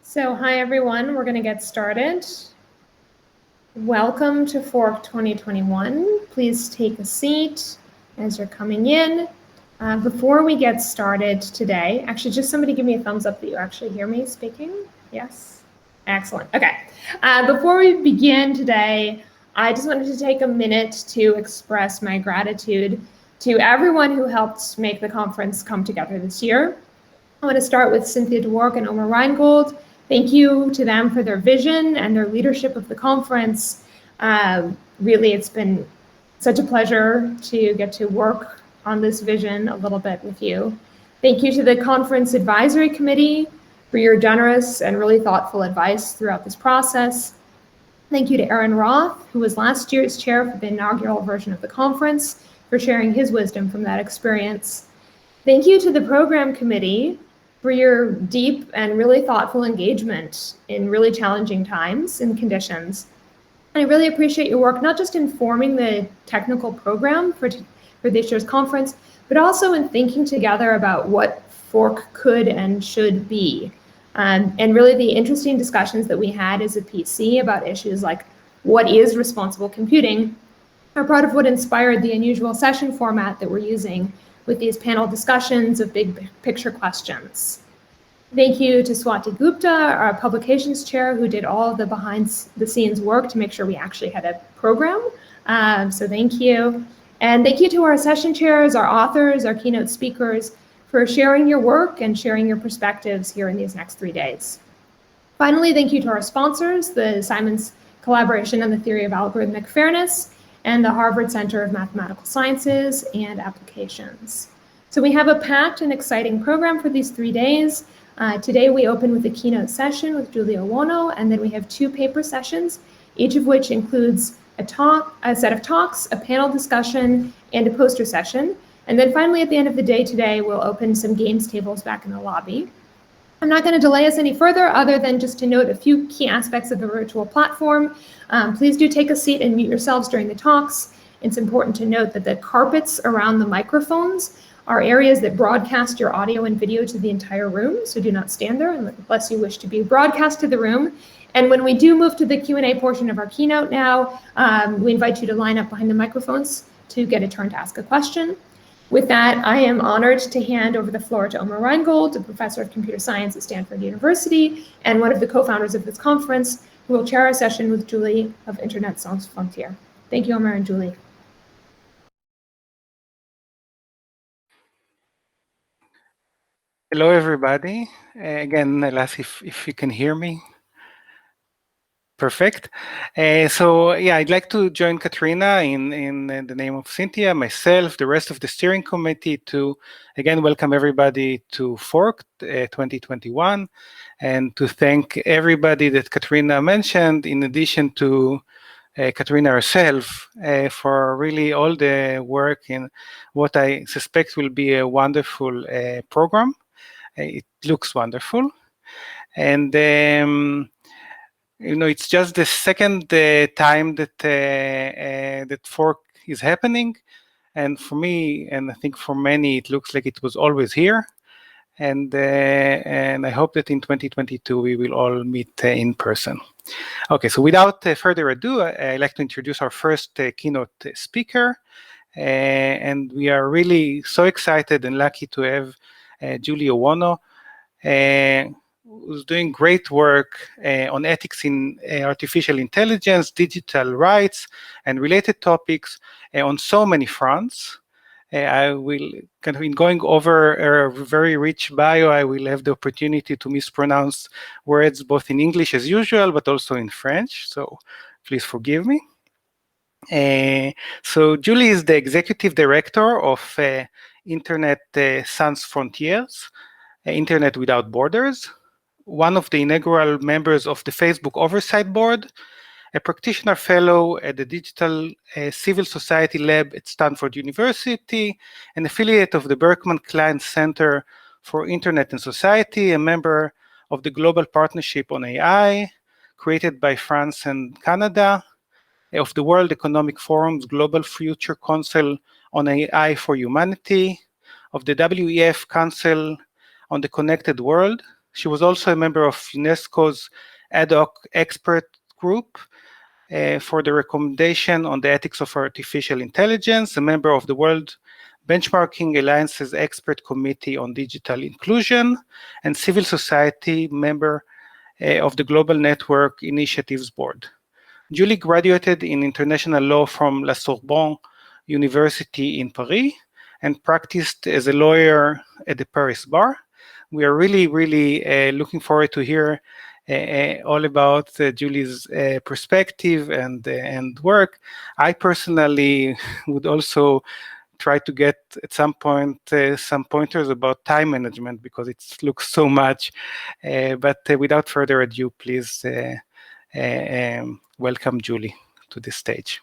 So hi everyone, we're going to get started. Welcome to FORC 2021. Please take a seat as you're coming in. Before we get started today, actually just somebody give me a thumbs up that you actually hear me speaking. Yes? Excellent. Okay. Before we begin today, I just wanted to take a minute to express my gratitude to everyone who helped make the conference come together this year. I want to start with Cynthia Dwork and Omer Reingold. Thank you to them for their vision and their leadership of the conference. Really, it's been such a pleasure to get to work on this vision a little bit with you. Thank you to the Conference Advisory Committee for your generous and really thoughtful advice throughout this process. Thank you to Aaron Roth, who was last year's chair for the inaugural version of the conference, for sharing his wisdom from that experience. Thank you to the program committee for your deep and really thoughtful engagement in really challenging times and conditions. And I really appreciate your work, not just in forming the technical program for this year's conference, but also in thinking together about what FORC could and should be. And really the interesting discussions that we had as a PC about issues like what is responsible computing are part of what inspired the unusual session format that we're using with these panel discussions of big picture questions. Thank you to Swati Gupta, our publications chair, who did all of the behind the scenes work to make sure we actually had a program. So thank you. And thank you to our session chairs, our authors, our keynote speakers for sharing your work and sharing your perspectives here in these next 3 days. Finally, thank you to our sponsors, the Simons Collaboration on the Theory of Algorithmic Fairness and the Harvard Center of Mathematical Sciences and Applications. So we have a packed and exciting program for these 3 days. Today we open with a keynote session with Julie Owono, and then we have 2 paper sessions, each of which includes a set of talks, a panel discussion, and a poster session. And then finally, at the end of the day today, we'll open some games tables back in the lobby. I'm not going to delay us any further other than just to note a few key aspects of the virtual platform. Please do take a seat and mute yourselves during the talks. It's important to note that the carpets around the microphones are areas that broadcast your audio and video to the entire room, so do not stand there unless you wish to be broadcast to the room. And when we do move to the Q&A portion of our keynote now, we invite you to line up behind the microphones to get a turn to ask a question. With that, I am honored to hand over the floor to Omer Reingold, a professor of computer science at Stanford University and one of the co-founders of this conference, who will chair our session with Julie of Internet Sans Frontières. Thank you, Omer and Julie. Hello, everybody. Again, Elas, if you can hear me. Perfect. So yeah, I'd like to join Katrina in the name of Cynthia, myself, the rest of the steering committee to, again, welcome everybody to FORC 2021 and to thank everybody that Katrina mentioned, in addition to Katrina herself, for really all the work in what I suspect will be a wonderful program. It looks wonderful. And you know, it's just the second time that that FORC is happening, and for me, and I think for many, it looks like it was always here. And I hope that in 2022 we will all meet in person. Okay, so without further ado, I'd like to introduce our first keynote speaker, and we are really so excited and lucky to have Julie Owono, who's doing great work on ethics in artificial intelligence, digital rights, and related topics on so many fronts. I will, kind of in going over a very rich bio, I will have the opportunity to mispronounce words both in English as usual, but also in French, so please forgive me. So Julie is the executive director of Internet Sans Frontières, Internet Without Borders, one of the inaugural members of the Facebook Oversight Board, a practitioner fellow at the Digital Civil Society Lab at Stanford University, an affiliate of the Berkman Klein Center for Internet and Society, a member of the Global Partnership on AI, created by France and Canada, of the World Economic Forum's Global Future Council on AI for Humanity, of the WEF Council on the Connected World, She was also a member of UNESCO's ad hoc expert group for the recommendation on the ethics of artificial intelligence, a member of the World Benchmarking Alliance's expert committee on digital inclusion, and civil society member of the Global Network Initiatives Board. Julie graduated in international law from La Sorbonne University in Paris and practiced as a lawyer at the Paris bar. We are really, really looking forward to hear all about Julie's perspective and work. I personally would also try to get at some point some pointers about time management because it looks so much. But without further ado, please welcome Julie to the stage.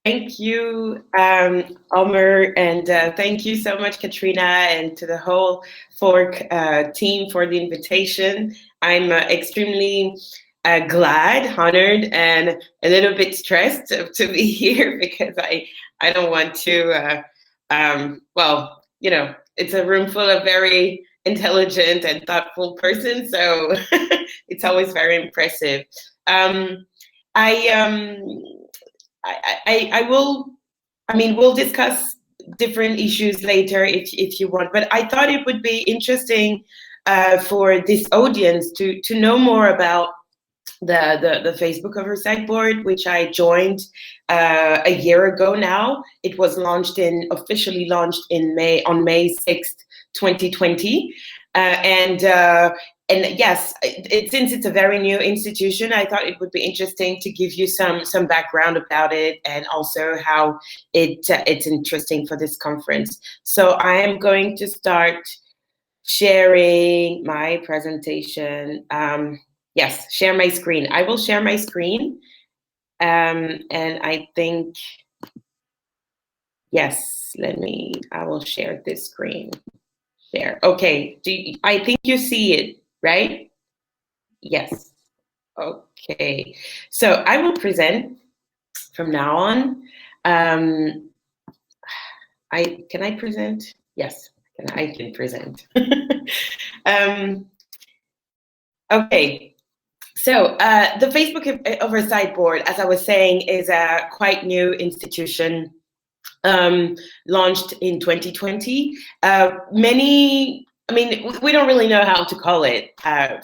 Thank you, Omer, and thank you so much, Katrina, and to the whole FORC team for the invitation. I'm extremely glad, honored, and a little bit stressed to be here because I don't want to, well, you know, it's a room full of very intelligent and thoughtful persons, so it's always very impressive. We'll discuss different issues later if you want, but I thought it would be interesting for this audience to know more about the Facebook Oversight Board, which I joined a year ago now. It was officially launched on May 6th, 2020. And yes, since it's a very new institution, I thought it would be interesting to give you some background about it and also how it's interesting for this conference. So I am going to start sharing my presentation. Yes, share my screen. I will share my screen. And I think, yes, I will share this screen. Share. Okay, I think you see it. Right? Yes. Okay. So I will present from now on. Can I present? Yes, I can present. Okay. So the Facebook Oversight Board, as I was saying, is a quite new institution launched in 2020. We don't really know how to call it.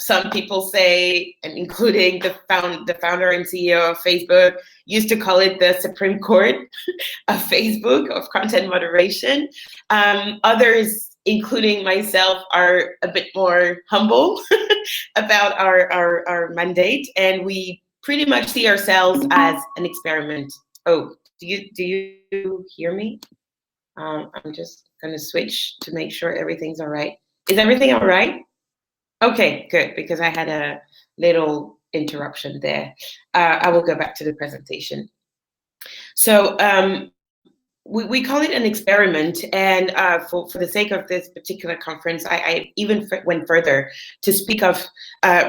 Some people say, and including the founder and CEO of Facebook, used to call it the Supreme Court of Facebook, of content moderation. Others, including myself, are a bit more humble about our mandate, and we pretty much see ourselves as an experiment. Oh, do you hear me? I'm just gonna switch to make sure everything's all right. Is everything all right? Okay, good, because I had a little interruption there. I will go back to the presentation. So we call it an experiment, and for the sake of this particular conference, I even went further to speak of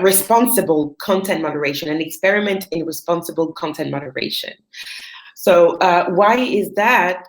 responsible content moderation, an experiment in responsible content moderation. So why is that?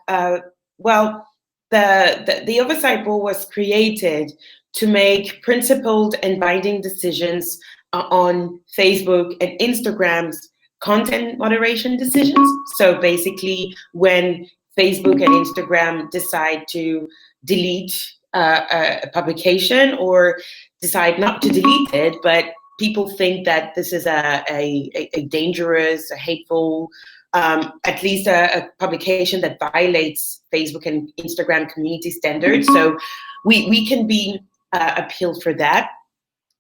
Well, the Oversight Board was created to make principled and binding decisions on Facebook and Instagram's content moderation decisions. So basically, when Facebook and Instagram decide to delete a publication or decide not to delete it, but people think that this is a dangerous, a hateful, at least a publication that violates Facebook and Instagram community standards. So we can be appealed for that.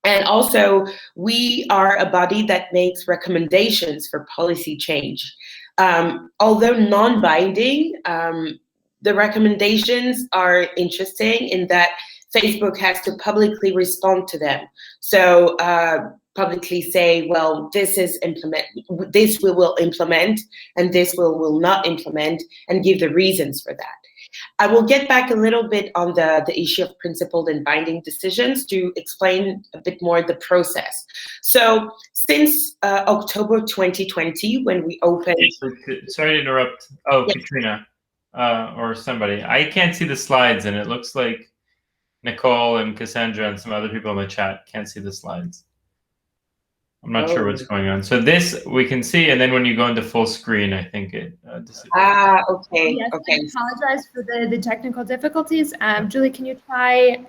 And also, we are a body that makes recommendations for policy change. Although non-binding, the recommendations are interesting in that Facebook has to publicly respond to them. So publicly say, well, this we will implement, and this we will not implement, and give the reasons for that. I will get back a little bit on the issue of principled and binding decisions to explain a bit more the process. So since October 2020, when we opened... Sorry to interrupt. Oh, yes. Katrina, or somebody. I can't see the slides, and it looks like Nicole and Cassandra and some other people in the chat can't see the slides. I'm not sure what's going on. So this we can see, and then when you go into full screen, I think it disappears. Okay. Yes, Okay. I apologize for the technical difficulties. Julie, can you try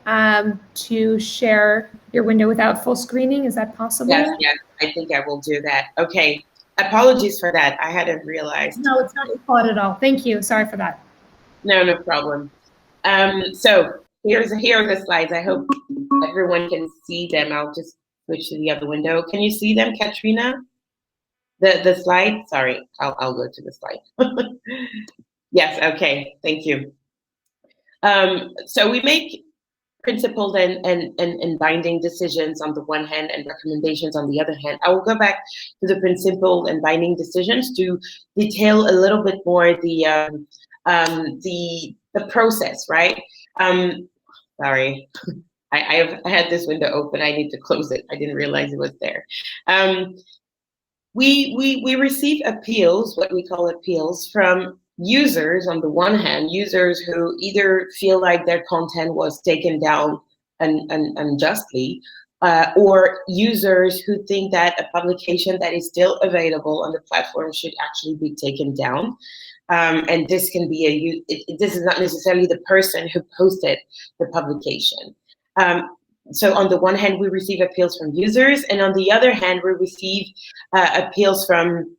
to share your window without full screening? Is that possible? Yes, I think I will do that. Okay. Apologies for that. I hadn't realized. No, it's not your fault at all. Thank you. Sorry for that. No problem. So here are the slides. I hope everyone can see them. I'll just switch to the other window. Can you see them, Katrina? The slide? Sorry, I'll go to the slide. Yes, okay, thank you. So we make principled and binding decisions on the one hand and recommendations on the other hand. I will go back to the principled and binding decisions to detail a little bit more the process, right? Sorry, I had this window open. I need to close it. I didn't realize it was there. We receive appeals, what we call appeals, from users on the one hand, users who either feel like their content was taken down unjustly, or users who think that a publication that is still available on the platform should actually be taken down. And this can be this is not necessarily the person who posted the publication. So on the one hand, we receive appeals from users, and on the other hand, we receive appeals from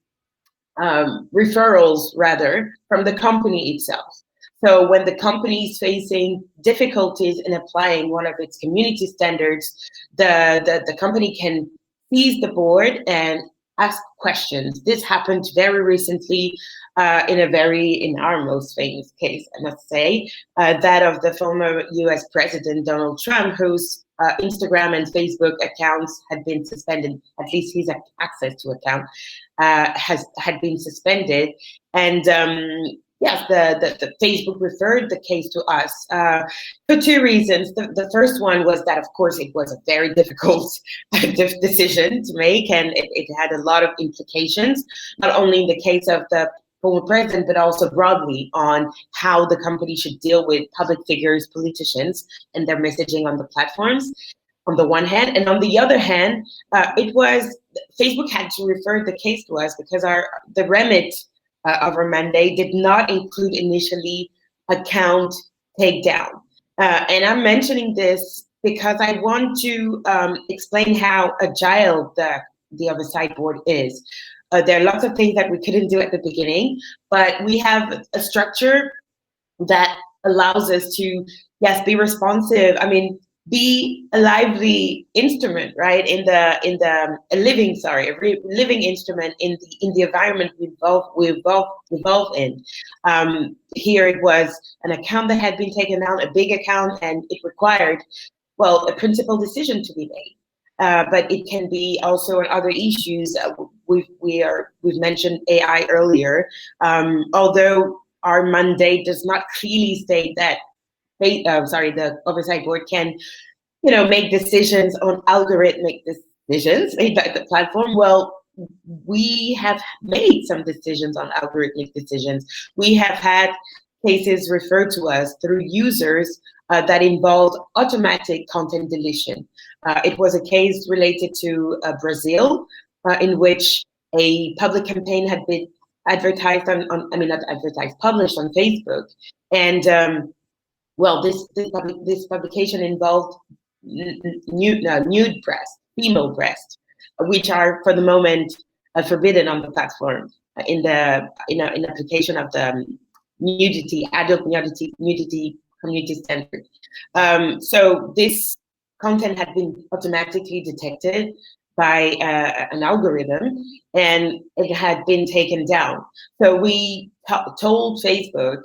referrals, rather, from the company itself. So when the company is facing difficulties in applying one of its community standards, the company can seize the board and ask questions. This happened very recently in our most famous case, I must say, that of the former US President Donald Trump, whose Instagram and Facebook accounts had been suspended, at least his access to account had been suspended. And yes, the Facebook referred the case to us for two reasons. The first one was that, of course, it was a very difficult decision to make, and it had a lot of implications, not only in the case of the former president, but also broadly on how the company should deal with public figures, politicians, and their messaging on the platforms, on the one hand. And on the other hand, Facebook had to refer the case to us because the remit of our mandate did not include initially account takedown. And I'm mentioning this because I want to explain how agile the Oversight Board is. There are lots of things that we couldn't do at the beginning, but we have a structure that allows us to, yes, be responsive. I mean, be a lively instrument, right? A living instrument in the environment we evolve in. Here it was an account that had been taken down, a big account, and it required, well, a principal decision to be made. But it can be also on other issues. We've mentioned AI earlier, although our mandate does not clearly state that the Oversight Board can, make decisions on algorithmic decisions made by the platform. Well, we have made some decisions on algorithmic decisions. We have had cases referred to us through users that involved automatic content deletion. It was a case related to Brazil, in which a public campaign had been advertised published on Facebook, and well, this publication involved nude breast, female breast, which are for the moment forbidden on the platform in application of the adult nudity community standard. So this content had been automatically detected by an algorithm, and it had been taken down. So we told Facebook,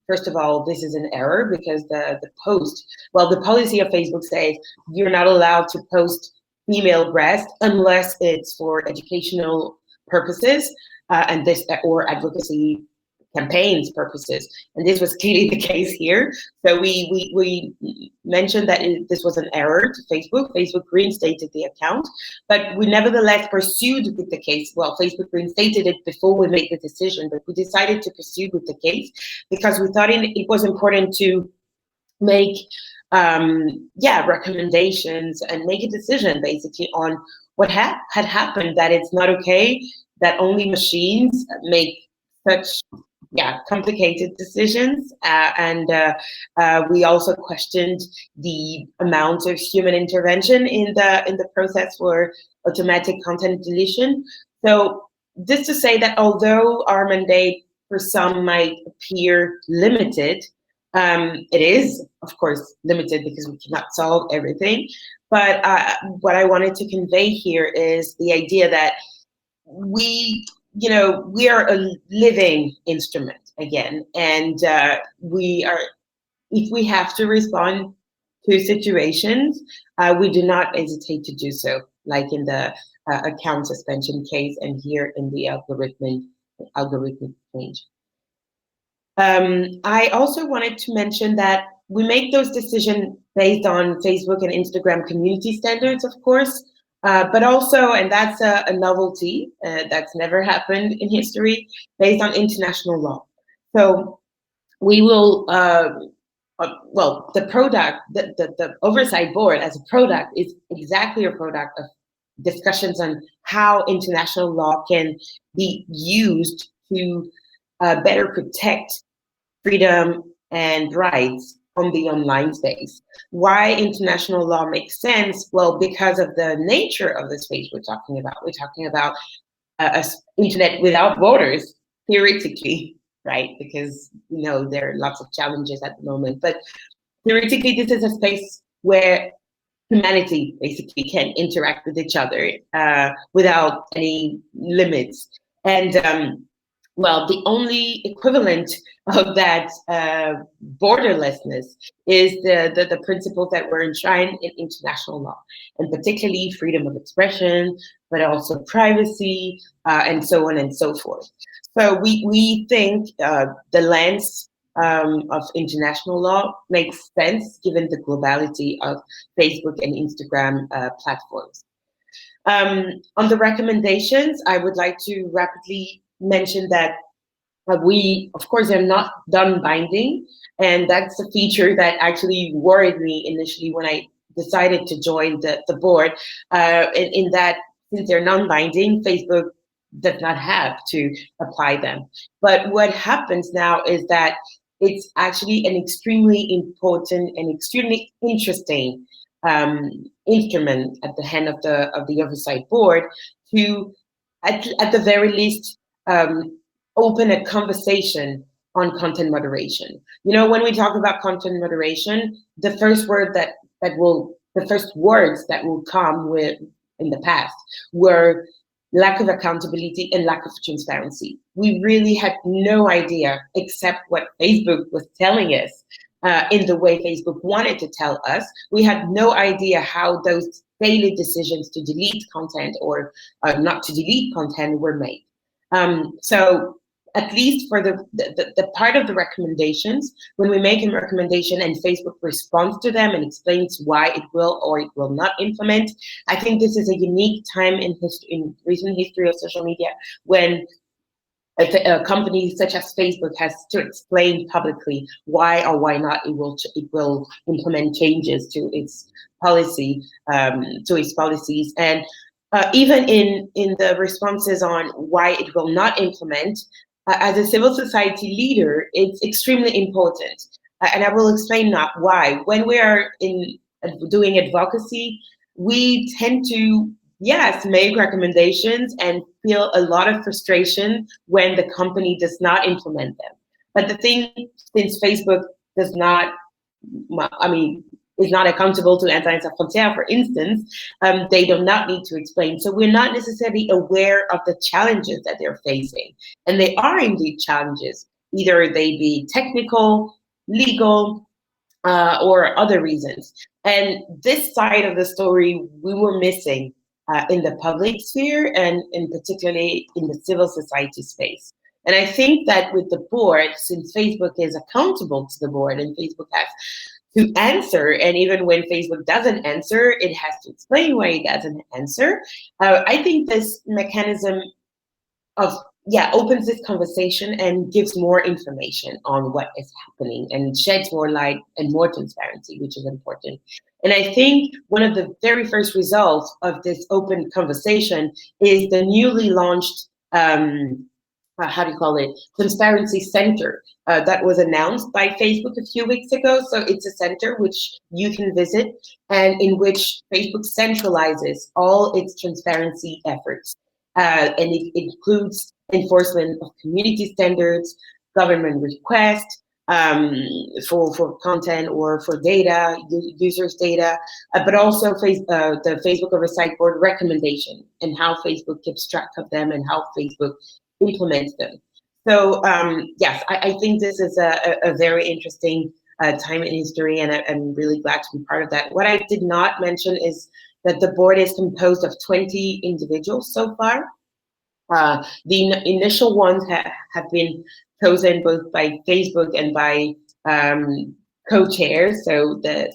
first of all, this is an error because the policy of Facebook says you're not allowed to post female breast unless it's for educational purposes or advocacy campaigns purposes, and this was clearly the case here. So we mentioned that this was an error to Facebook. Facebook reinstated the account, but we nevertheless pursued with the case. Well, Facebook reinstated it before we made the decision, but we decided to pursue with the case because we thought it was important to make recommendations and make a decision basically on what had happened, that it's not okay that only machines make such complicated decisions, and we also questioned the amount of human intervention in the process for automatic content deletion. So this to say that although our mandate for some might appear limited, it is of course limited because we cannot solve everything. But what I wanted to convey here is the idea that we are a living instrument again, and if we have to respond to situations, we do not hesitate to do so, like in the account suspension case, and here in the algorithmic change. I also wanted to mention that we make those decisions based on Facebook and Instagram community standards, of course, but also, and that's a novelty that's never happened in history, based on international law. So we will, the product, the Oversight Board as a product is exactly a product of discussions on how international law can be used to better protect freedom and rights on the online space. Why international law makes sense? Well, because of the nature of the space we're talking about. We're talking about an internet without borders, theoretically, right? Because there are lots of challenges at the moment, but theoretically, this is a space where humanity basically can interact with each other without any limits. And well, the only equivalent of that borderlessness is the principles that were enshrined in international law, and particularly freedom of expression, but also privacy, and so on and so forth. So we think the lens of international law makes sense given the globality of Facebook and Instagram platforms. On the recommendations, I would like to rapidly mention that we, of course, are not done binding, and that's a feature that actually worried me initially when I decided to join the board, in that since they're non-binding, Facebook does not have to apply them. But what happens now is that it's actually an extremely important and extremely interesting instrument at the hand of the Oversight Board to, at the very least, open a conversation on content moderation. When we talk about content moderation, the first words that will come with in the past were lack of accountability and lack of transparency. We really had no idea, except what Facebook was telling us in the way Facebook wanted to tell us. We had no idea how those daily decisions to delete content or not to delete content were made. So at least for the part of the recommendations, when we make a recommendation and Facebook responds to them and explains why it will or it will not implement, I think this is a unique time in recent history of social media when a company such as Facebook has to explain publicly why or why not it will implement changes to its policy, to its policies. And even in the responses on why it will not implement, as a civil society leader, it's extremely important. And I will explain now why. When we are doing advocacy, we tend to, yes, make recommendations and feel a lot of frustration when the company does not implement them. But the thing, since Facebook does not, is not accountable to Internet Sans Frontières, for instance, they do not need to explain. So we're not necessarily aware of the challenges that they're facing. And they are indeed challenges. Either they be technical, legal, or other reasons. And this side of the story we were missing in the public sphere and particularly in the civil society space. And I think that with the board, since Facebook is accountable to the board and Facebook has to answer, and even when Facebook doesn't answer, it has to explain why it doesn't answer. I think this mechanism of opens this conversation and gives more information on what is happening and sheds more light and more transparency, which is important. And I think one of the very first results of this open conversation is the newly launched, Transparency Center that was announced by Facebook a few weeks ago. So it's a center which you can visit and in which Facebook centralizes all its transparency efforts. And it includes enforcement of community standards, government requests for content or for data, users' data, but also the Facebook Oversight Board recommendation and how Facebook keeps track of them and how Facebook implements them. So yes, I think this is a very interesting time in history, and I'm really glad to be part of that. What I did not mention is that the board is composed of 20 individuals so far. The initial ones have been chosen both by Facebook and by co-chairs. So the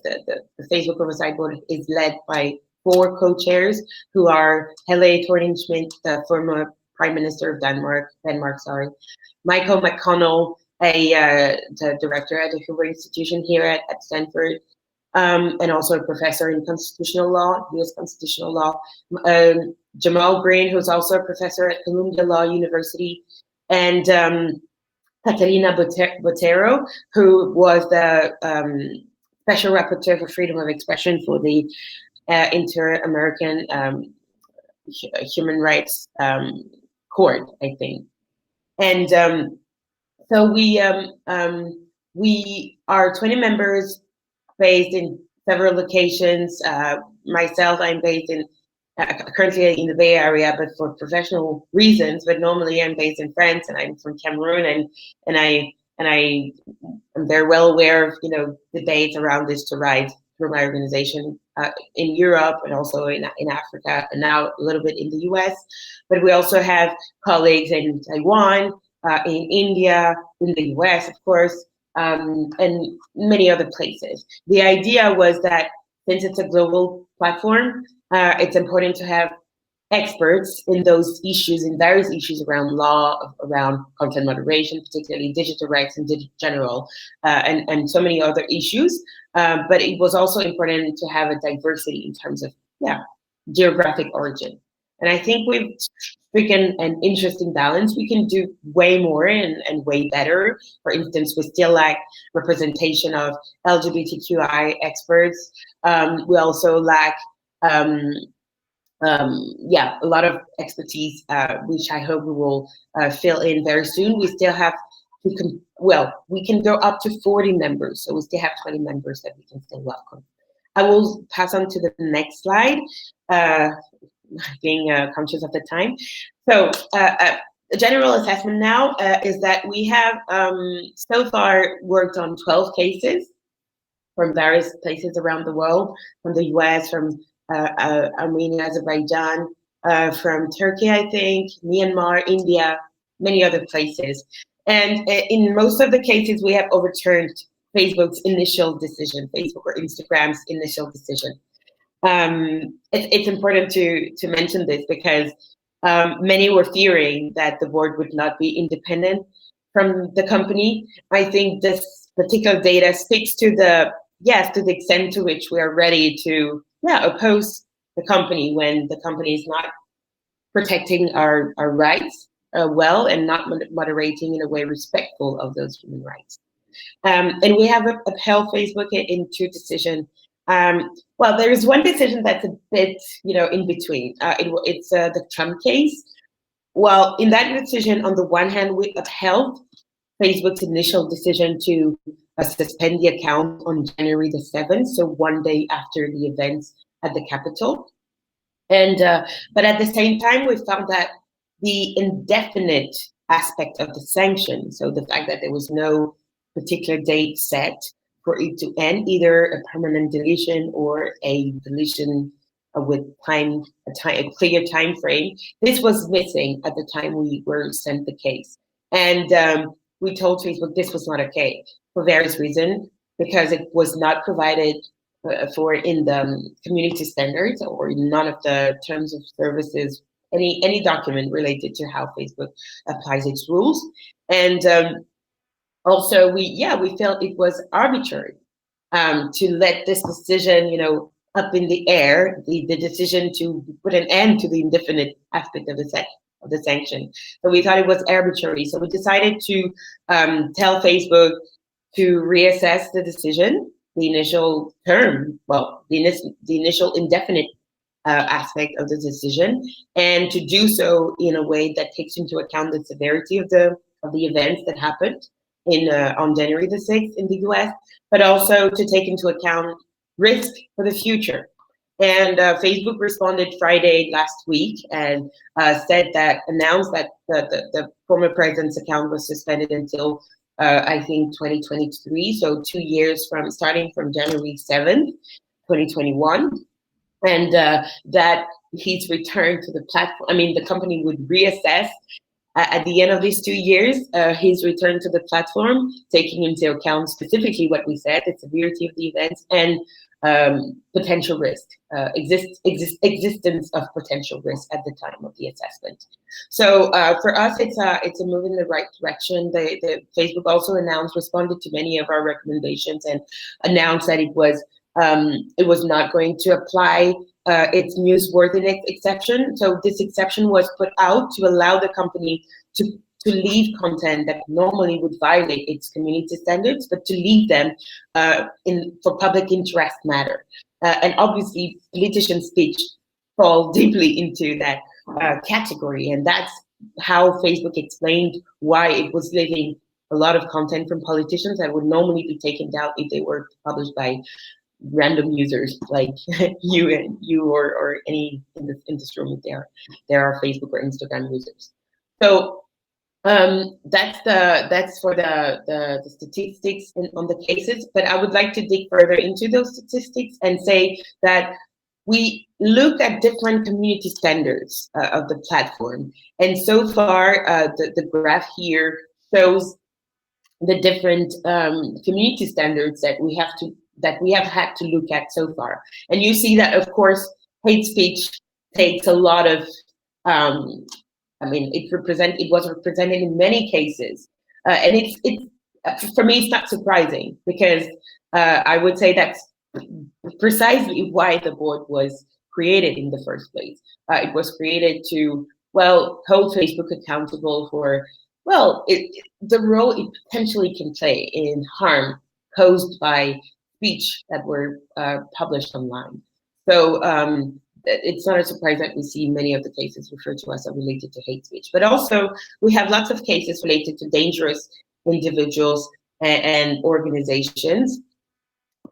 Facebook Oversight Board is led by 4 co-chairs who are Helle Thorning-Schmidt, the former Prime Minister of Denmark, Michael McConnell, the director at the Hoover Institution here at Stanford, and also a professor in constitutional law, U.S. constitutional law. Jamal Green, who's also a professor at Columbia Law University, and Catalina Botero, who was the Special Rapporteur for Freedom of Expression for the Inter-American Human Rights Court, I think. And so we are 20 members based in several locations. Myself, I'm based in currently in the Bay Area, but for professional reasons. But normally, I'm based in France, and I'm from Cameroon, and I am very well aware of debates around this to rise through my organization in Europe and also in Africa, and now a little bit in the US. But we also have colleagues in Taiwan, in India, in the US, of course, and many other places. The idea was that since it's a global platform, it's important to have experts in those issues, in various issues around law, around content moderation, particularly digital rights in general, and so many other issues. But it was also important to have a diversity in terms of geographic origin. And I think we've stricken an interesting balance. We can do way more and way better. For instance, we still lack representation of LGBTQI experts. We also lack a lot of expertise, which I hope we will fill in very soon. We still have to, we can go up to 40 members, so we still have 20 members that we can still welcome. I will pass on to the next slide, being conscious of the time. So the general assessment now is that we have so far worked on 12 cases from various places around the world, from the US, from Armenia, Azerbaijan, from Turkey, I think, Myanmar, India, many other places. And in most of the cases, we have overturned Facebook's initial decision, Facebook or Instagram's initial decision. It's important to mention this because many were fearing that the board would not be independent from the company. I think this particular data speaks to the extent to which we are ready to oppose the company when the company is not protecting our rights well and not moderating in a way respectful of those human rights. And we have upheld Facebook in 2 decisions. Well, there is one decision that's a bit, in between. It's the Trump case. Well, in that decision, on the one hand, we upheld Facebook's initial decision to suspend the account on January the 7th, so one day after the events at the Capitol. And but at the same time, we found that the indefinite aspect of the sanction, so the fact that there was no particular date set for it to end, either a permanent deletion or a deletion with a clear time frame, this was missing at the time we were sent the case. And we told Facebook this was not okay for various reasons, because it was not provided for in the community standards or in none of the terms of services any document related to how Facebook applies its rules. And also, we felt it was arbitrary to let this decision, up in the air, the decision to put an end to the indefinite aspect of the sanction. So we thought it was arbitrary. So we decided to tell Facebook to reassess the decision, the initial term, well, the initial indefinite aspect of the decision, and to do so in a way that takes into account the severity of the events that happened on January the 6th in the US, but also to take into account risk for the future. And Facebook responded Friday last week and announced that the former president's account was suspended until I think 2023, so 2 years starting from January 7th, 2021, and that he's returned to the platform. I mean, the company would reassess at the end of these 2 years, his return to the platform, taking into account specifically what we said, the severity of the events and potential risk, existence of potential risk at the time of the assessment. So for us, it's a move in the right direction. The Facebook also responded to many of our recommendations and announced that it was not going to apply its newsworthiness exception. So this exception was put out to allow the company to leave content that normally would violate its community standards, but to leave them for public interest matter. And obviously, politician speech falls deeply into that category. And that's how Facebook explained why it was leaving a lot of content from politicians that would normally be taken down if they were published by random users like you or any in this room if there are Facebook or Instagram users. So that's for the statistics on the cases, but I would like to dig further into those statistics and say that we look at different community standards of the platform, and so far the graph here shows the different community standards that we have had to look at so far. And you see that, of course, hate speech takes a lot of, it was represented in many cases. And it's for me, it's not surprising, because I would say that's precisely why the board was created in the first place. It was created to, hold Facebook accountable for, the role it potentially can play in harm caused by speech that were published online. So it's not a surprise that we see many of the cases referred to as related to hate speech. But also, we have lots of cases related to dangerous individuals and organizations.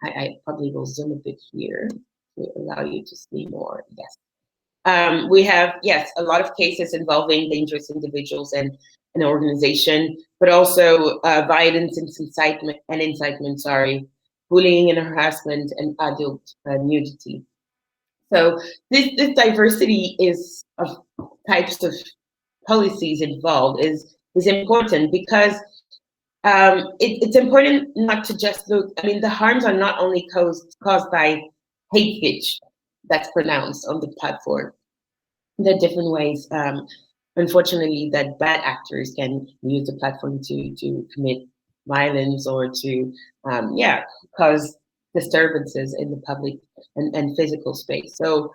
I probably will zoom a bit here to allow you to see more. Yes. We have, a lot of cases involving dangerous individuals and an organization, but also violence and incitement, bullying and harassment, and adult nudity. So this diversity of types of policies involved is important, because it's important not to just look. I mean, the harms are not only caused by hate speech that's pronounced on the platform. There are different ways, unfortunately, that bad actors can use the platform to commit violence or to cause disturbances in the public and physical space. So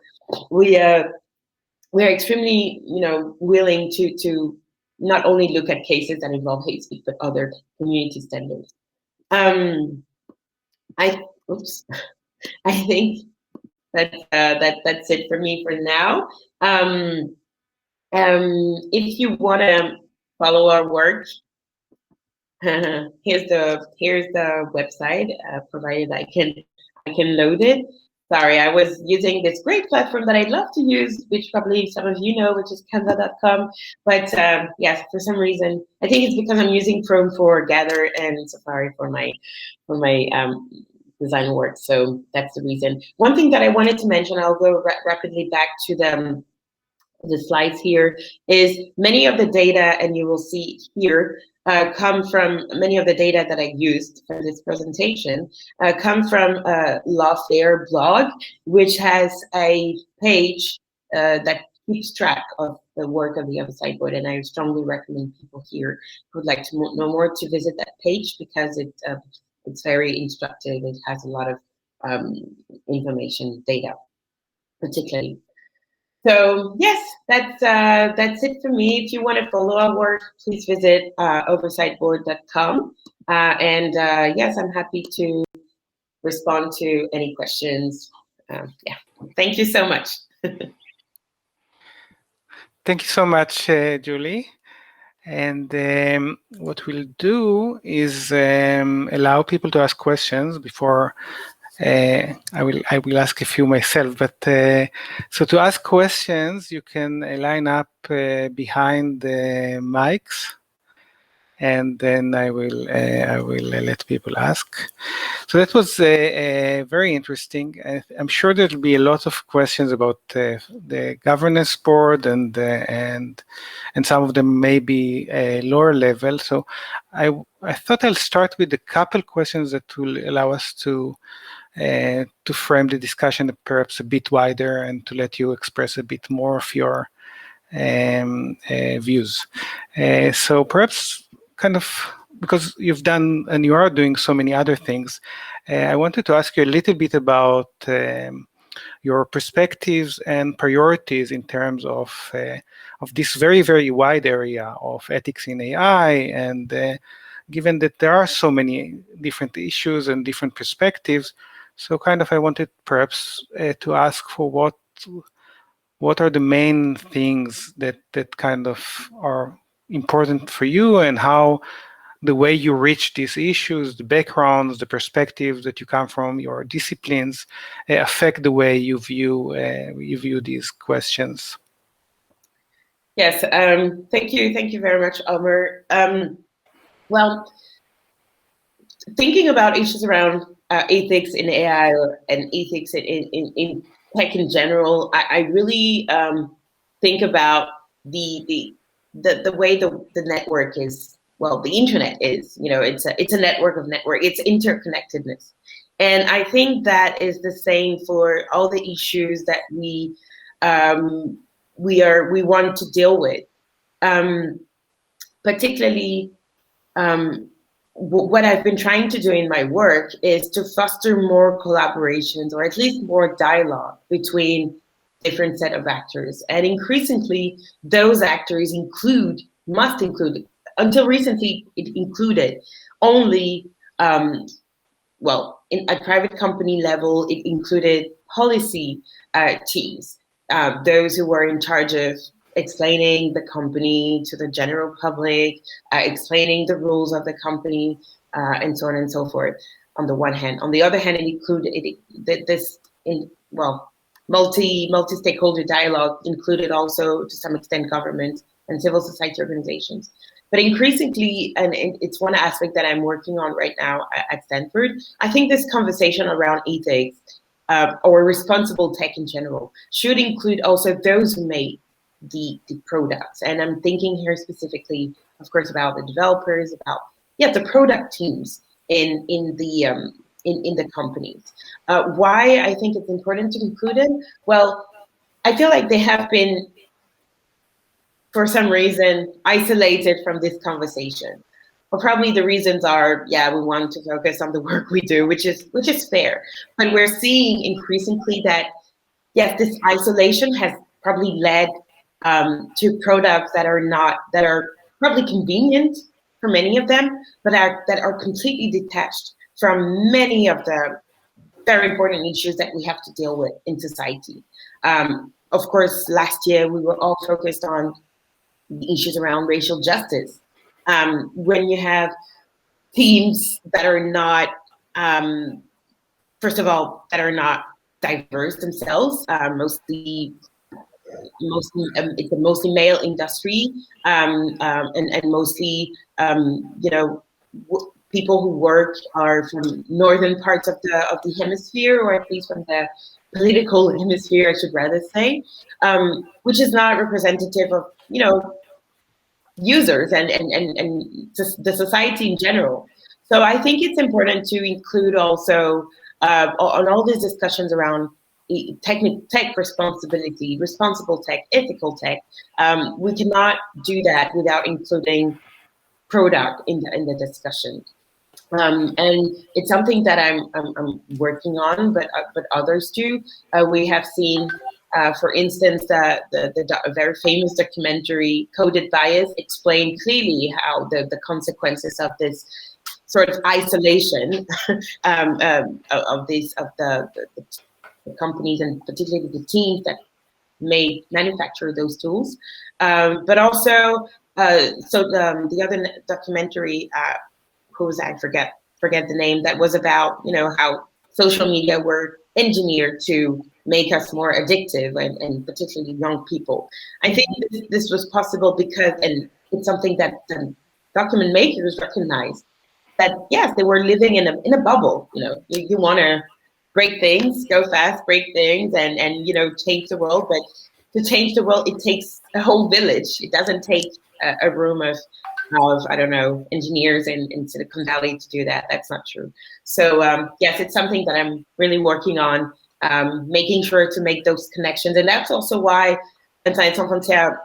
we are extremely willing to not only look at cases that involve hate speech, but other community standards. I think that's it for me for now. If you want to follow our work, here's the website, provided I can load it. Sorry, I was using this great platform that I'd love to use, which probably some of you know, which is canva.com. But yes, for some reason, I think it's because I'm using Chrome for Gather and Safari for my design work. So that's the reason. One thing that I wanted to mention, I'll go rapidly back to the slides here, is many of the data, and you will see here, come from many of the data that I used for this presentation, come from Lawfare blog, which has a page that keeps track of the work of the Oversight Board, and I strongly recommend people here who would like to know more to visit that page, because it's very instructive. It has a lot of information, data, particularly. So yes, that's it for me. If you want to follow our work, please visit oversightboard.com. And yes, I'm happy to respond to any questions. Yeah, thank you so much. Thank you so much, Julie. And what we'll do is allow people to ask questions before I will ask a few myself. But so to ask questions, you can line up behind the mics, and then I will let people ask. So that was very interesting. I'm sure there'll be a lot of questions about the governance board, and some of them may be lower level. So I thought I'll start with a couple questions that will allow us to frame the discussion perhaps a bit wider, and to let you express a bit more of your views. So perhaps kind of, because you've done and you are doing so many other things, I wanted to ask you a little bit about your perspectives and priorities in terms of this very, very wide area of ethics in AI, and given that there are so many different issues and different perspectives, so kind of I wanted perhaps to ask for what are the main things that kind of are important for you, and how the way you reach these issues, the backgrounds, the perspectives that you come from, your disciplines, affect the way you view these questions. Yes, thank you very much, Omer. Well, thinking about issues around ethics in AI and ethics in tech in general, I really think about the way the network is. Well, the internet is, it's a network of network. It's interconnectedness, and I think that is the same for all the issues that we want to deal with, particularly. What I've been trying to do in my work is to foster more collaborations, or at least more dialogue between different set of actors. And increasingly, those actors must include, until recently, it included only, at private company level, it included policy teams, those who were in charge of explaining the company to the general public, explaining the rules of the company, and so on and so forth, on the one hand. On the other hand, it included multi-stakeholder dialogue included also, to some extent, government and civil society organizations. But increasingly, and it's one aspect that I'm working on right now at Stanford, I think this conversation around ethics, or responsible tech in general, should include also those who make the products. And I'm thinking here specifically, of course, about the developers, about the product teams in the companies. Why I think it's important to include them? Well, I feel like they have been, for some reason, isolated from this conversation. Well, probably the reasons are, we want to focus on the work we do, which is fair. But we're seeing increasingly that, yes, this isolation has probably led to products that are probably convenient for many of them, but that are completely detached from many of the very important issues that we have to deal with in society. Of course, last year we were all focused on the issues around racial justice. When you have teams that are not, first of all, that are not diverse themselves, it's a mostly male industry, and mostly people who work are from northern parts of the hemisphere, or at least from the political hemisphere, I should rather say, which is not representative of users and the society in general. So I think it's important to include also on all these discussions around tech responsibility, responsible tech, ethical tech. We cannot do that without including product in the discussion. And it's something that I'm working on, but others too. We have seen, for instance, the very famous documentary "Coded Bias" explained clearly how the consequences of this sort of isolation of the companies, and particularly the teams that may manufacture those tools, but also the other documentary. Who was I forget the name, that was about, how social media were engineered to make us more addictive, and particularly young people. I think this was possible because, and it's something that the document makers recognized, that yes, they were living in a bubble. You want to break things, go fast, break things, and change the world. But to change the world, it takes a whole village. It doesn't take a room of I don't know, engineers in Silicon Valley to do that. That's not true. So yes, it's something that I'm really working on, making sure to make those connections. And that's also why at Science Sans Frontières,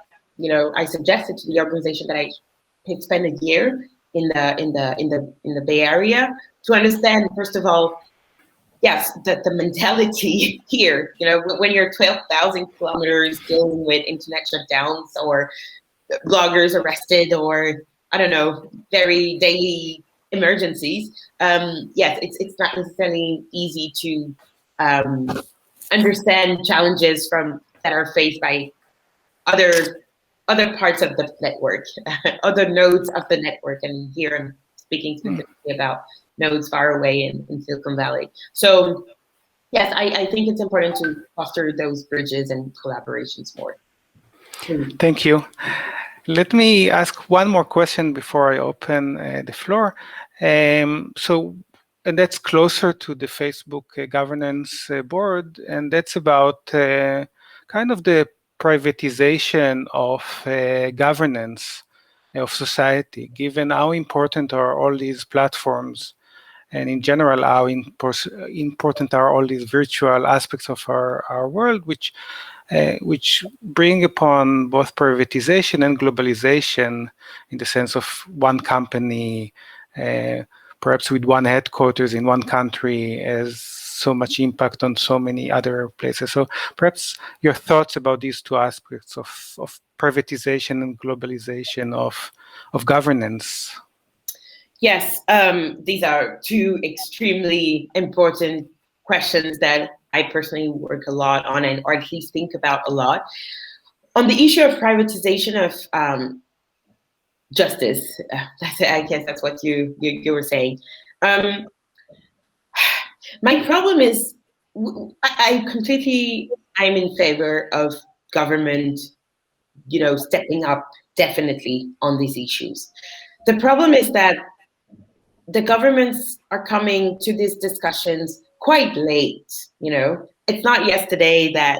I suggested to the organization that I spend a year in the Bay Area to understand, first of all, yes, the mentality here. When you're 12,000 kilometers dealing with internet shutdowns or bloggers arrested, or I don't know, very daily emergencies. Yes, it's not necessarily easy to understand challenges that are faced by other parts of the network, other nodes of the network. And here I'm speaking specifically about nodes far away in Silicon Valley. So yes, I think it's important to foster those bridges and collaborations more. Thank you. Let me ask one more question before I open the floor. And that's closer to the Facebook governance board, and that's about kind of the privatization of governance of society, given how important are all these platforms, and in general, how important are all these virtual aspects of our world, which bring upon both privatization and globalization, in the sense of one company, perhaps with one headquarters in one country, has so much impact on so many other places. So perhaps your thoughts about these two aspects of privatization and globalization of governance. Yes, these are two extremely important questions that I personally work a lot on, or at least think about a lot. On the issue of privatization of justice, I guess that's what you were saying. My problem is, I'm in favor of government, stepping up definitely on these issues. The problem is that the governments are coming to these discussions quite late. It's not yesterday that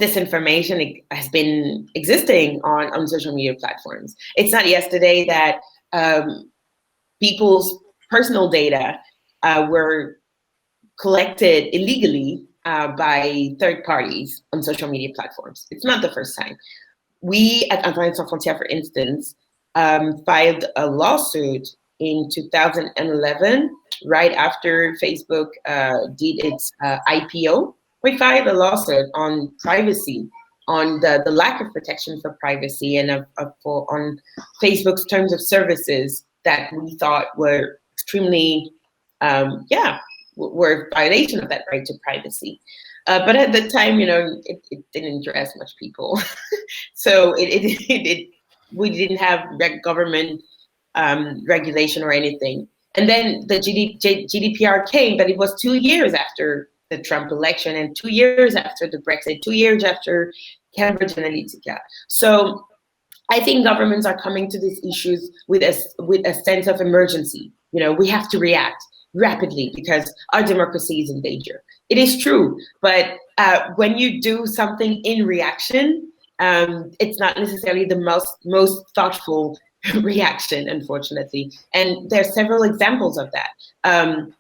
disinformation has been existing on social media platforms. It's not yesterday that people's personal data were collected illegally by third parties on social media platforms. It's not the first time. We at Science Sans Frontières, for instance, filed a lawsuit in 2011, right after Facebook did its IPO. We filed a lawsuit on privacy, on the lack of protection for privacy, and on Facebook's terms of services that we thought were extremely, were a violation of that right to privacy. But at the time, it didn't interest much people. So we didn't have government regulation or anything. And then the GDPR came, but it was 2 years after the Trump election, and 2 years after the Brexit, 2 years after Cambridge Analytica. So I think governments are coming to these issues with a sense of emergency. We have to react rapidly because our democracy is in danger. It is true, but when you do something in reaction, it's not necessarily the most thoughtful reaction, unfortunately. And there are several examples of that.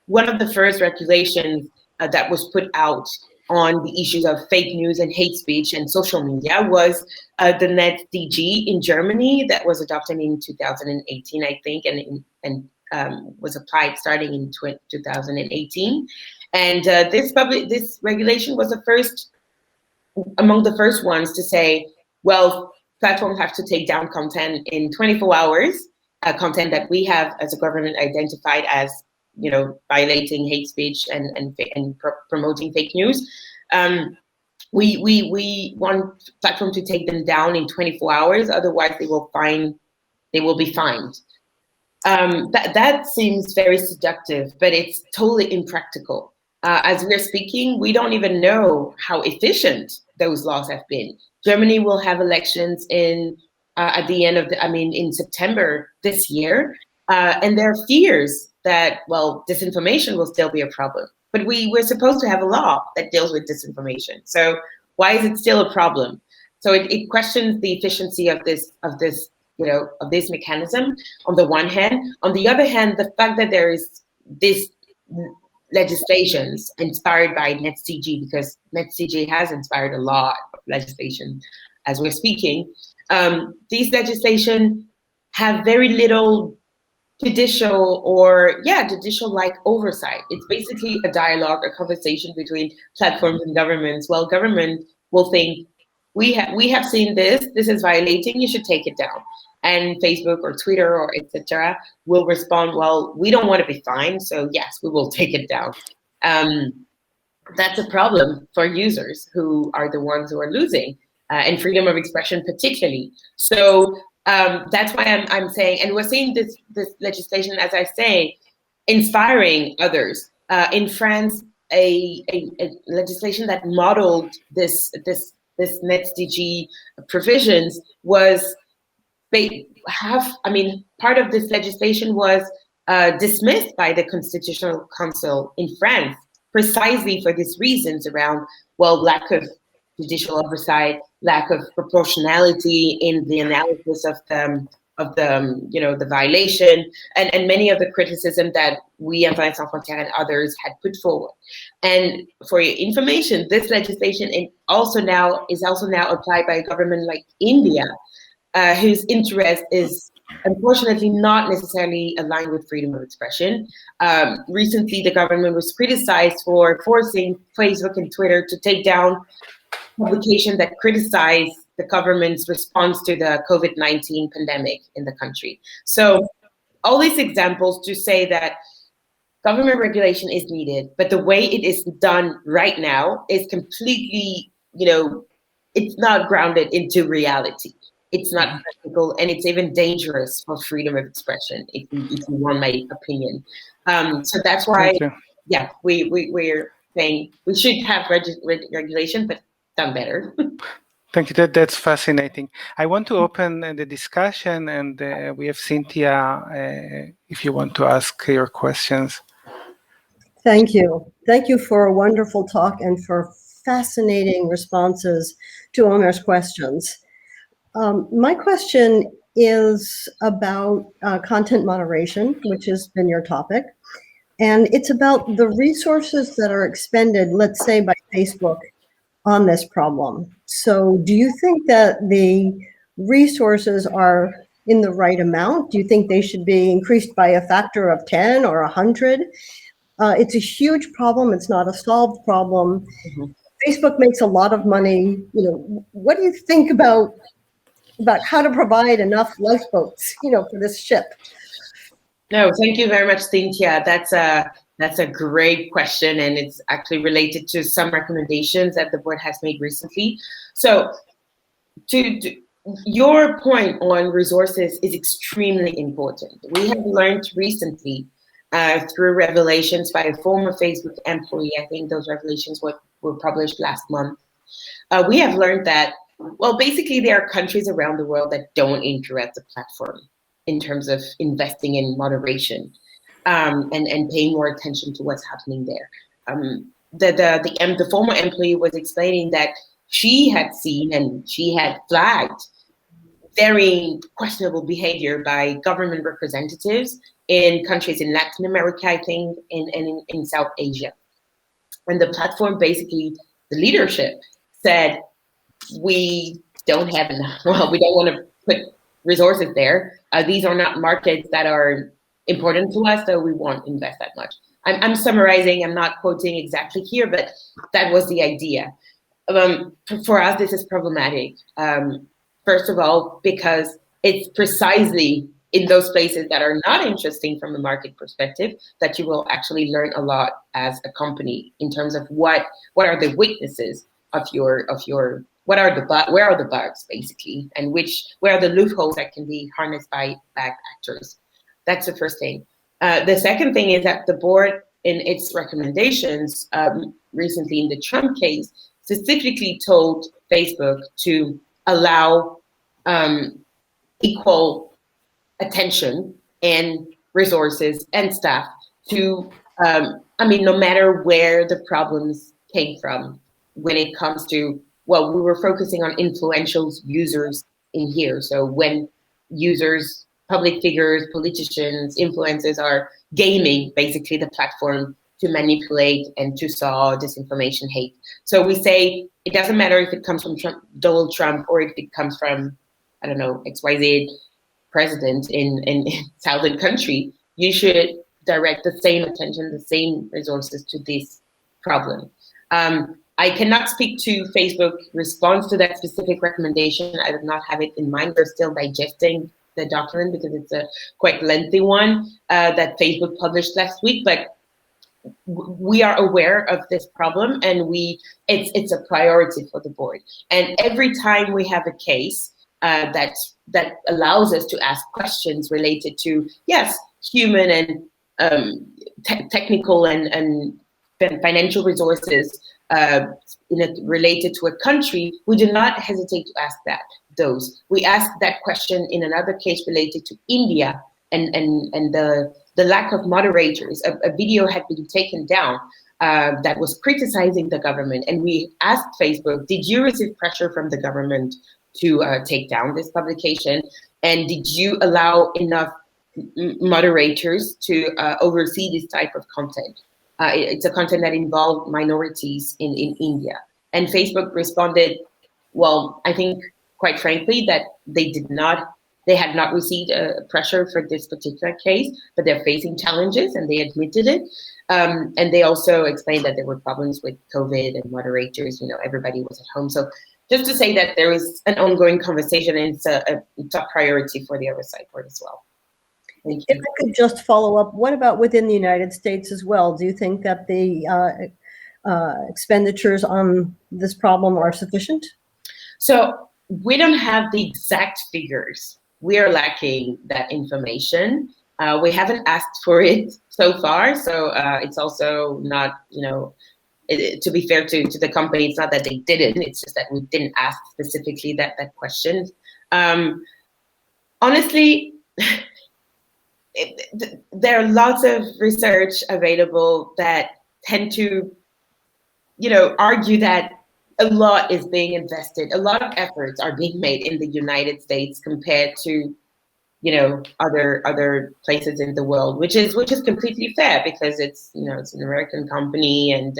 One of the first regulations that was put out on the issues of fake news and hate speech and social media was the NetzDG in Germany that was adopted in 2018, I think, and was applied starting in 2018. And this regulation was among the first ones to say, well, platforms have to take down content in 24 hours, content that we have as a government identified as, violating hate speech and promoting fake news. We want platform to take them down in 24 hours. Otherwise, they will be fined. That seems very seductive, but it's totally impractical. As we're speaking, we don't even know how efficient those laws have been. Germany will have elections at the end of in September this year, and there are fears that, disinformation will still be a problem. But we're supposed to have a law that deals with disinformation. So why is it still a problem? So it questions the efficiency of this mechanism on the one hand. On the other hand, the fact that there is this legislations inspired by NetzDG, because NetzDG has inspired a lot of legislation as we're speaking. These legislation have very little judicial-like oversight. It's basically a dialogue, a conversation between platforms and governments. Well, government will think, we have seen this is violating, you should take it down. And Facebook or Twitter or etc. will respond, well, we don't want to be fined, so yes, we will take it down. That's a problem for users who are the ones who are losing, and freedom of expression particularly. So that's why I'm saying, and we're seeing this legislation, as I say, inspiring others. In France, a legislation that modeled this NetzDG provisions was part of this legislation was dismissed by the Constitutional Council in France, precisely for these reasons around, lack of judicial oversight, lack of proportionality in the analysis of the violation, and many of the criticism that we, Environnement Sans Frontières and others, had put forward. And for your information, this legislation is also now applied by a government like India, whose interest is unfortunately not necessarily aligned with freedom of expression. Recently, the government was criticized for forcing Facebook and Twitter to take down publications that criticize the government's response to the COVID-19 pandemic in the country. So all these examples to say that government regulation is needed, but the way it is done right now is completely, it's not grounded into reality. It's not practical, and it's even dangerous for freedom of expression, if you want my opinion. So that's why, we're saying we should have regulation, but done better. Thank you. That's fascinating. I want to open the discussion, and we have Cynthia, if you want to ask your questions. Thank you. Thank you for a wonderful talk and for fascinating responses to Omer's questions. My question is about content moderation, which has been your topic. And it's about the resources that are expended, let's say, by Facebook on this problem. So do you think that the resources are in the right amount? Do you think they should be increased by a factor of 10 or 100? It's a huge problem. It's not a solved problem. Mm-hmm. Facebook makes a lot of money. What do you think about how to provide enough lifeboats, for this ship? No, thank you very much, Cynthia. That's a great question, and it's actually related to some recommendations that the board has made recently. So to your point on resources is extremely important. We have learned recently through revelations by a former Facebook employee, I think those revelations were published last month. We have learned that, basically there are countries around the world that don't interrupt the platform in terms of investing in moderation. And paying more attention to what's happening there. The former employee was explaining that she had seen and she had flagged very questionable behavior by government representatives in countries in Latin America, I think, and in South Asia. And the platform basically the leadership said, we don't have enough, well, we don't want to put resources there. These are not markets that are important to us, so we won't invest that much. I'm summarizing, I'm not quoting exactly here, but that was the idea. For us, this is problematic. First of all, because it's precisely in those places that are not interesting from a market perspective that you will actually learn a lot as a company in terms of what are the weaknesses of your where are the bugs basically, and where are the loopholes that can be harnessed by bad actors. That's the first thing. The second thing is that the board, in its recommendations recently in the Trump case, specifically told Facebook to allow equal attention and resources and staff to, no matter where the problems came from, when it comes to, well, we were focusing on influential users in here. So when users, public figures, politicians, influencers are gaming basically the platform to manipulate and to sow disinformation, hate. So we say it doesn't matter if it comes from Donald Trump or if it comes from, I don't know, XYZ president in southern country, you should direct the same attention, the same resources to this problem. I cannot speak to Facebook response to that specific recommendation. I did not have it in mind. We're still digesting the document because it's a quite lengthy one that Facebook published last week, but we are aware of this problem and it's a priority for the board. And every time we have a case that allows us to ask questions related to, yes, human and technical and financial resources related to a country, we do not hesitate to ask those. We asked that question in another case related to India and the lack of moderators. A video had been taken down that was criticizing the government, and we asked Facebook, did you receive pressure from the government to take down this publication? And did you allow enough moderators to oversee this type of content? It's a content that involved minorities in India. And Facebook responded, well, I think, quite frankly, that they had not received pressure for this particular case, but they're facing challenges and they admitted it. And they also explained that there were problems with COVID and moderators, everybody was at home. So just to say that there is an ongoing conversation and it's a top priority for the Oversight Board as well. Thank you. If I could just follow up, what about within the United States as well? Do you think that the expenditures on this problem are sufficient? So we don't have the exact figures. We are lacking that information. We haven't asked for it so far. So it's also not, to be fair to the company, it's not that they didn't, it's just that we didn't ask specifically that question. Honestly, there are lots of research available that tend to, argue that a lot is being invested, a lot of efforts are being made in the United States compared to, other places in the world, which is completely fair because it's, it's an American company and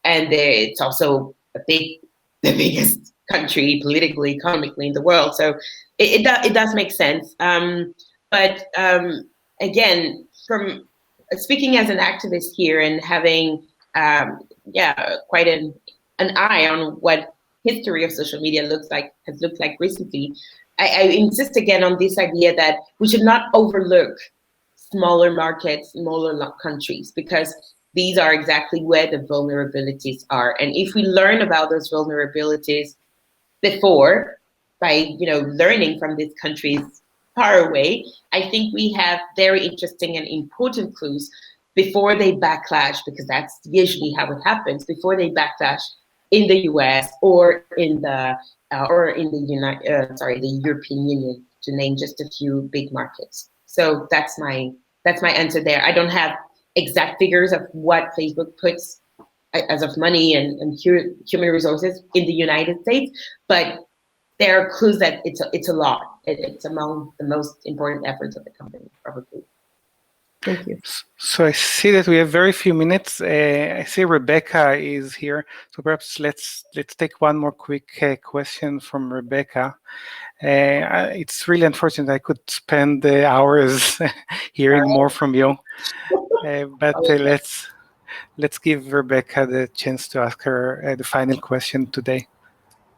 it's also the biggest country politically, economically in the world. So it does make sense. But again, from speaking as an activist here and having quite an eye on what history of social media has looked like recently, I insist again on this idea that we should not overlook smaller markets, smaller countries, because these are exactly where the vulnerabilities are. And if we learn about those vulnerabilities before, by learning from these countries far away, I think we have very interesting and important clues before they backlash, because that's usually how it happens, before they backlash in the US or in the the European Union, to name just a few big markets. So that's my answer there. I don't have exact figures of what Facebook puts as of money and human resources in the United States, but there are clues that it's a lot. It's among the most important efforts of the company, probably. Thank you. So I see that we have very few minutes. I see Rebecca is here, so perhaps let's take one more quick question from Rebecca. It's really unfortunate I could spend hours hearing more from you, but let's give Rebecca the chance to ask her the final question today.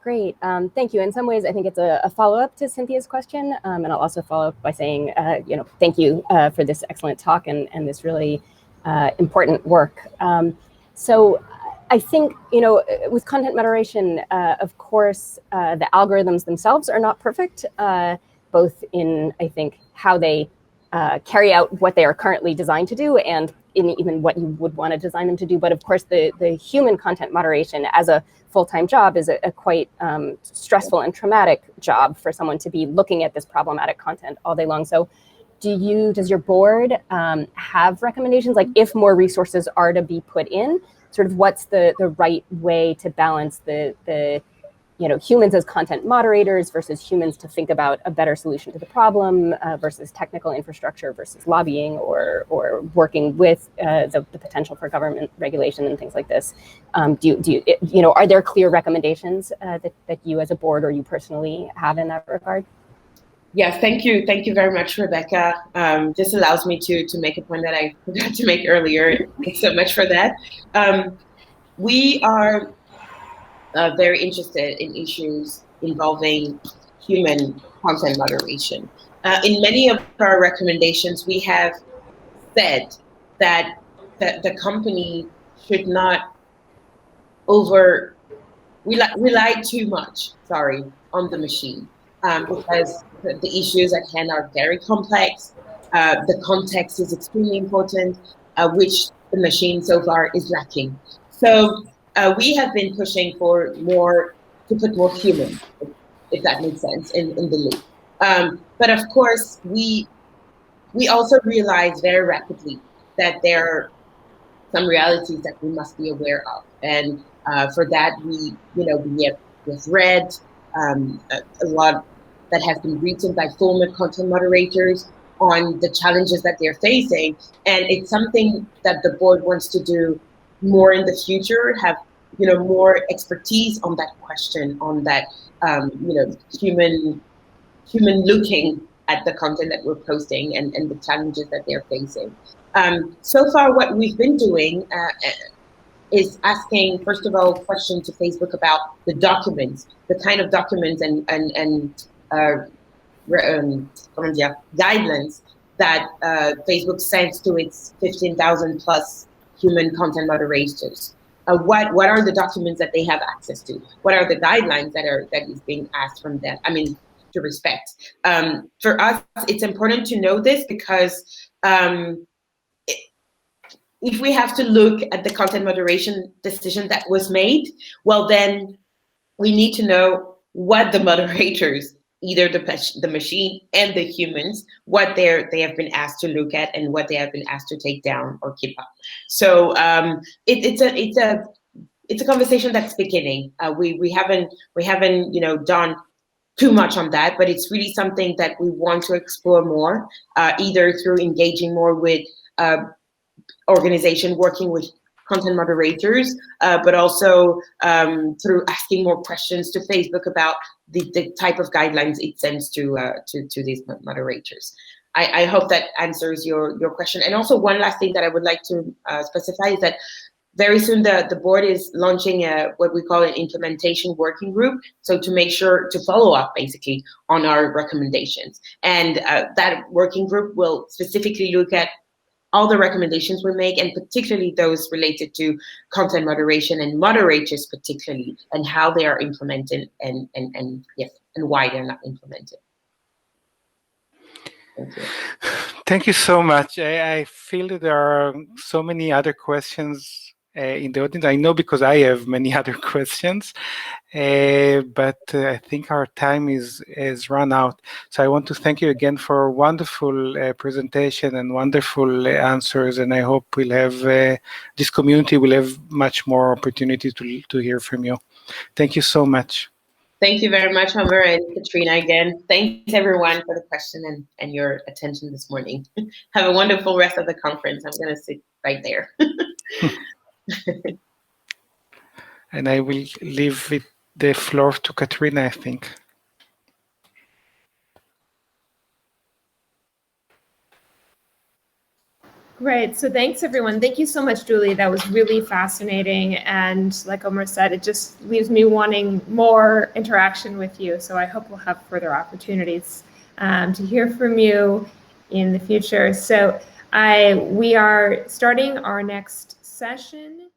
Great, thank you. In some ways, I think it's a follow-up to Cynthia's question, and I'll also follow up by saying, thank you for this excellent talk and this really important work. So I think, with content moderation, of course, the algorithms themselves are not perfect, both in, I think, how they carry out what they are currently designed to do and in even what you would want to design them to do. But of course, the human content moderation as a full-time job is a quite stressful and traumatic job for someone to be looking at this problematic content all day long. So does your board have recommendations, like if more resources are to be put in, sort of what's the right way to balance the humans as content moderators versus humans to think about a better solution to the problem versus technical infrastructure versus lobbying or working with the potential for government regulation and things like this. Are there clear recommendations that you as a board or you personally have in that regard? Yes, thank you. Thank you very much, Rebecca. This allows me to make a point that I forgot to make earlier. Thanks so much for that. We are very interested in issues involving human content moderation. In many of our recommendations, we have said that the company should not rely too much, on the machine, because the issues at hand are very complex. The context is extremely important, which the machine so far is lacking. So we have been pushing for to put more human, if that makes sense, in the loop. But of course, we also realize very rapidly that there are some realities that we must be aware of, and for that we have read a lot that has been written by former content moderators on the challenges that they're facing, and it's something that the board wants to do more in the future, have more expertise on that question, on that human looking at the content that we're posting and the challenges that they're facing. So far, what we've been doing is asking, first of all, questions to Facebook about the documents, the kind of documents and guidelines that Facebook sends to its 15,000 plus human content moderators. What are the documents that they have access to? What are the guidelines that is being asked from them? I mean, to respect. For us, it's important to know this because if we have to look at the content moderation decision that was made, well, then we need to know what the moderators, either the machine and the humans, what they have been asked to look at and what they have been asked to take down or keep up. So it's a conversation that's beginning. We haven't done too much on that, but it's really something that we want to explore more, either through engaging more with organization working with content moderators, but also through asking more questions to Facebook about the type of guidelines it sends to these moderators. I hope that answers your question. And also one last thing that I would like to specify is that very soon the board is launching what we call an implementation working group, so to make sure to follow up basically on our recommendations. And that working group will specifically look at all the recommendations we make, and particularly those related to content moderation and moderators particularly, and how they are implemented and why they're not implemented. Thank you. Thank you so much. I feel that there are so many other questions in the audience. I know because I have many other questions, but I think our time is run out. So I want to thank you again for a wonderful presentation and wonderful answers. And I hope we'll have this community will have much more opportunity to hear from you. Thank you so much. Thank you very much, Omer and Katrina, again. Thanks, everyone, for the question and your attention this morning. Have a wonderful rest of the conference. I'm going to sit right there. And I will leave the floor to Katrina, I think. Great. So thanks, everyone. Thank you so much, Julie. That was really fascinating. And like Omer said, it just leaves me wanting more interaction with you. So I hope we'll have further opportunities to hear from you in the future. So we are starting our next session.